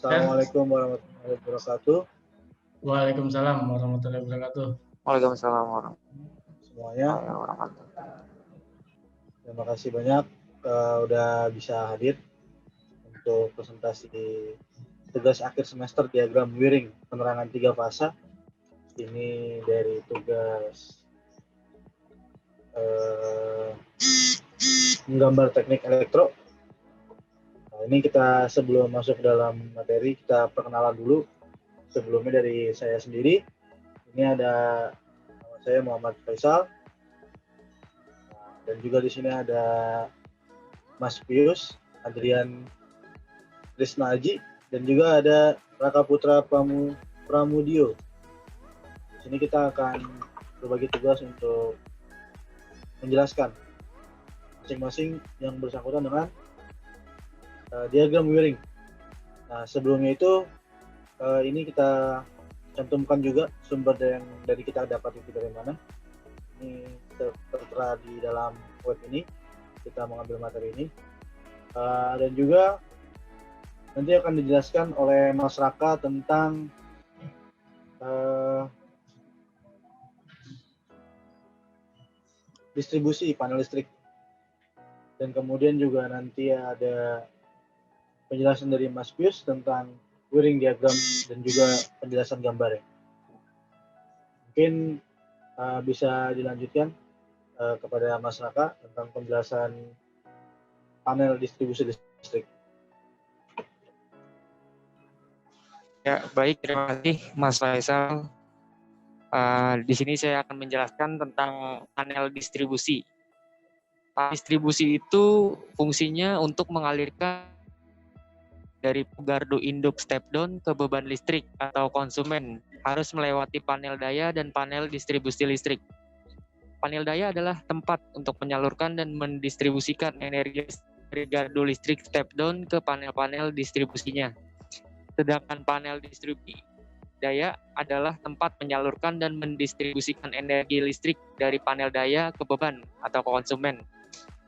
Assalamualaikum warahmatullahi wabarakatuh. Waalaikumsalam warahmatullahi wabarakatuh. Waalaikumsalam warahmatullahi Semuanya, wabarakatuh. terima kasih banyak udah bisa hadir untuk presentasi tugas akhir semester diagram wiring penerangan 3 fasa. Ini dari tugas menggambar teknik elektro. Nah, ini kita sebelum masuk dalam materi, kita perkenalan dulu. Sebelumnya dari saya sendiri, ini ada nama saya Muhammad Faisal. Nah, dan juga di sini ada Mas Pius, Adrian Krisna Aji, dan juga ada Raka Putra Pramudio. Di sini kita akan berbagi tugas untuk menjelaskan masing-masing yang bersangkutan dengan diagram wiring. Nah, sebelumnya itu ini kita cantumkan juga sumber yang dari kita dapat itu dari mana. Ini tertera di dalam web ini. Kita mengambil materi ini. Dan juga nanti akan dijelaskan oleh Mas Raka tentang distribusi panel listrik. Dan kemudian juga nanti ada penjelasan dari Mas Pius tentang wiring diagram dan juga penjelasan gambarnya. Mungkin bisa dilanjutkan kepada Mas Raka tentang penjelasan panel distribusi listrik. Ya, baik, terima kasih Mas Faisal. Di sini saya akan menjelaskan tentang panel distribusi. Panel distribusi itu fungsinya untuk mengalirkan dari gardu induk step down ke beban listrik atau konsumen, harus melewati panel daya dan panel distribusi listrik. Panel daya adalah tempat untuk menyalurkan dan mendistribusikan energi dari gardu listrik step down ke panel-panel distribusinya. Sedangkan panel distribusi daya adalah tempat menyalurkan dan mendistribusikan energi listrik dari panel daya ke beban atau konsumen,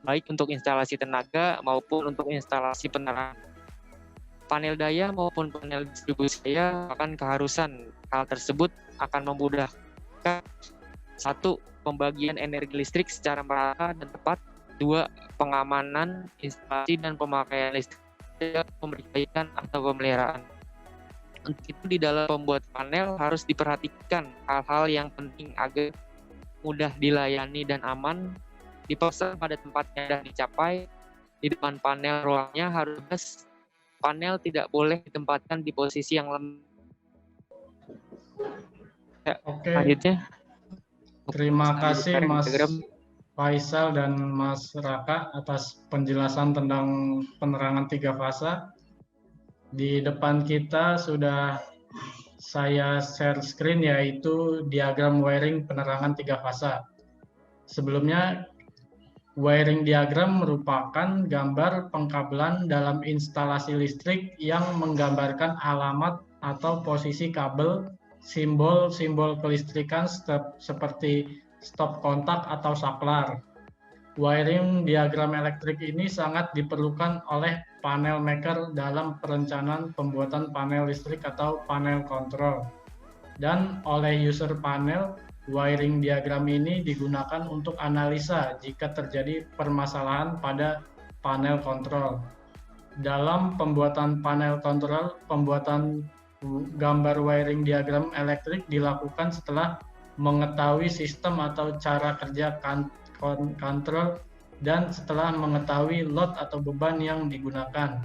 baik untuk instalasi tenaga maupun untuk instalasi penerangan. Panel daya maupun panel distribusi daya akan keharusan. Hal tersebut akan memudahkan 1. Pembagian energi listrik secara merata dan tepat. 2. Pengamanan instalasi dan pemakaian listrik, pembersihan atau pemeliharaan. Untuk itu di dalam pembuat panel harus diperhatikan hal-hal yang penting agar mudah dilayani dan aman, dipasang pada tempatnya dan dicapai. Di depan panel ruangnya harus panel tidak boleh ditempatkan di posisi yang lemah. Ya, Oke. Selanjutnya. Terima kasih Mas Faisal dan Mas Raka atas penjelasan tentang penerangan 3 fasa. Di depan kita sudah saya share screen, yaitu diagram wiring penerangan 3 fasa. Sebelumnya, wiring diagram merupakan gambar pengkabelan dalam instalasi listrik yang menggambarkan alamat atau posisi kabel, simbol-simbol kelistrikan seperti stop kontak atau saklar. Wiring diagram elektrik ini sangat diperlukan oleh panel maker dalam perencanaan pembuatan panel listrik atau panel kontrol. Dan oleh user panel, wiring diagram ini digunakan untuk analisa jika terjadi permasalahan pada panel kontrol. Dalam pembuatan panel kontrol, pembuatan gambar wiring diagram elektrik dilakukan setelah mengetahui sistem atau cara kerja kontrol dan setelah mengetahui load atau beban yang digunakan.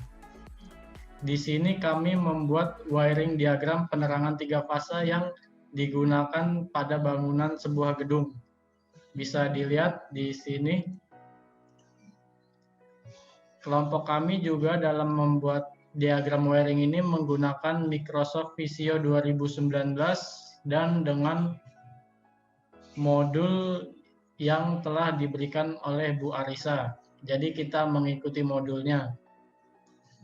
Di sini kami membuat wiring diagram penerangan 3 fasa yang digunakan pada bangunan sebuah gedung. Bisa dilihat di sini. Kelompok kami juga dalam membuat diagram wiring ini menggunakan Microsoft Visio 2019 dan dengan modul yang telah diberikan oleh Bu Arisa. Jadi kita mengikuti modulnya.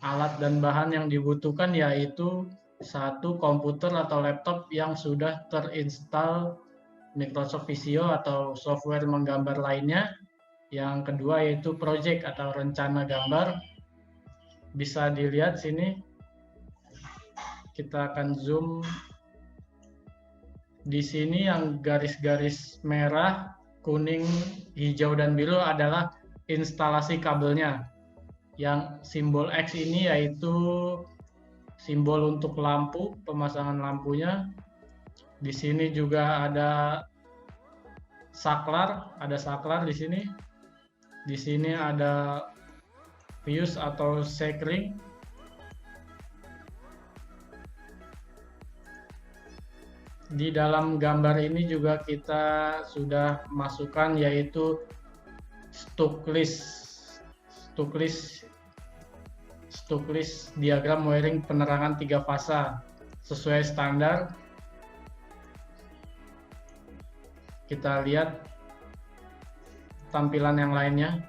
Alat dan bahan yang dibutuhkan yaitu 1 komputer atau laptop yang sudah terinstall Microsoft Visio atau software menggambar lainnya. Yang kedua yaitu project atau rencana gambar. Bisa dilihat sini. kita akan zoom. Di sini yang garis-garis merah, kuning, hijau, dan biru adalah instalasi kabelnya. Yang simbol X ini yaitu simbol untuk lampu, pemasangan lampunya. Di sini juga ada saklar di sini. Di sini ada fuse atau sekring. Di dalam gambar ini juga kita sudah masukkan yaitu stuck list diagram wiring penerangan 3 fasa sesuai standar. Kita lihat tampilan yang lainnya.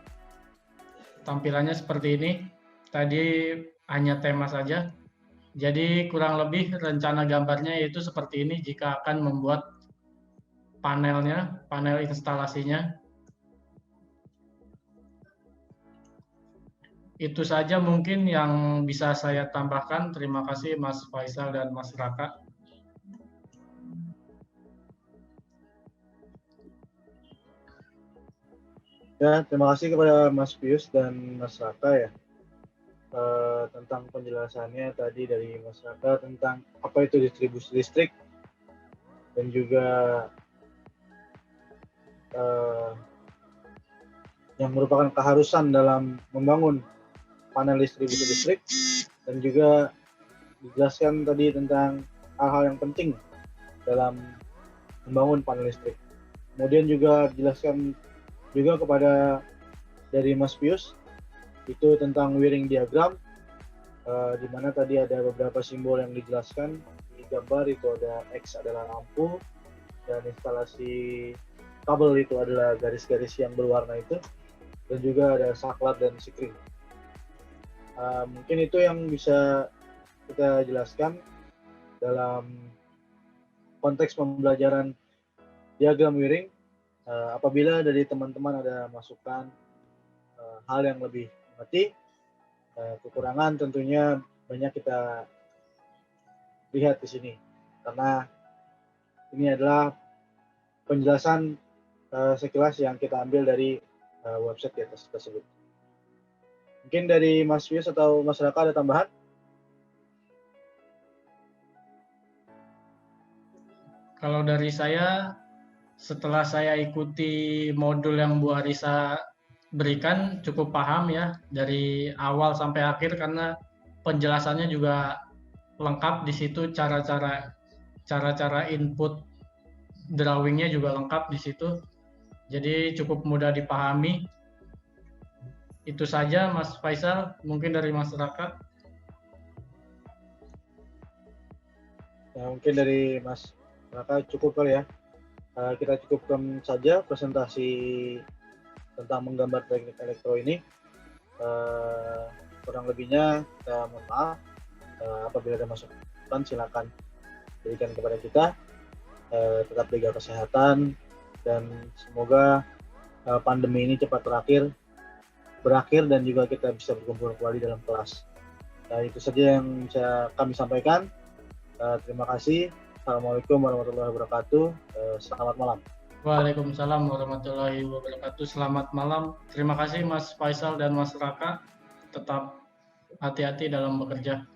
Tampilannya seperti ini. Tadi hanya tema saja. Jadi kurang lebih rencana gambarnya yaitu seperti ini jika akan membuat panelnya, panel instalasinya. Itu saja mungkin yang bisa saya tambahkan. Terima kasih Mas Faisal dan Mas Raka. Ya, terima kasih kepada Mas Pius dan Mas Raka ya. Tentang penjelasannya tadi dari Mas Raka tentang apa itu distribusi listrik dan juga yang merupakan keharusan dalam membangun panel distribusi listrik, dan juga dijelaskan tadi tentang hal-hal yang penting dalam membangun panel listrik. Kemudian juga dijelaskan juga kepada dari Mas Pius itu tentang wiring diagram, di mana tadi ada beberapa simbol yang dijelaskan di gambar. Itu ada X adalah lampu, dan instalasi kabel itu adalah garis-garis yang berwarna itu, dan juga ada saklar dan sekring. Mungkin itu yang bisa kita jelaskan dalam konteks pembelajaran diagram wiring. Apabila dari teman-teman ada masukan hal yang lebih mengerti, kekurangan tentunya banyak kita lihat di sini, karena ini adalah penjelasan sekilas yang kita ambil dari website di atas tersebut. Mungkin dari Mas Pius atau Mas Raka ada tambahan? Kalau dari saya, setelah saya ikuti modul yang Bu Arisa berikan, cukup paham ya dari awal sampai akhir, karena penjelasannya juga lengkap di situ, cara-cara input drawingnya juga lengkap di situ, jadi cukup mudah dipahami. Itu saja Mas Faisal, mungkin dari Mas Raka. Ya, mungkin dari Mas Raka cukup kali ya. Kita cukupkan saja presentasi tentang menggambar teknik elektro ini. Kurang lebihnya kita mohon maaf. Apabila ada masukan silakan berikan kepada kita. Tetap jaga kesehatan, dan semoga pandemi ini cepat berakhir dan juga kita bisa berkumpul kembali dalam kelas. Itu saja yang bisa kami sampaikan. Terima kasih. Assalamualaikum warahmatullahi wabarakatuh. Selamat malam. Waalaikumsalam warahmatullahi wabarakatuh. Selamat malam. Terima kasih Mas Faisal dan Mas Raka. Tetap hati-hati dalam bekerja.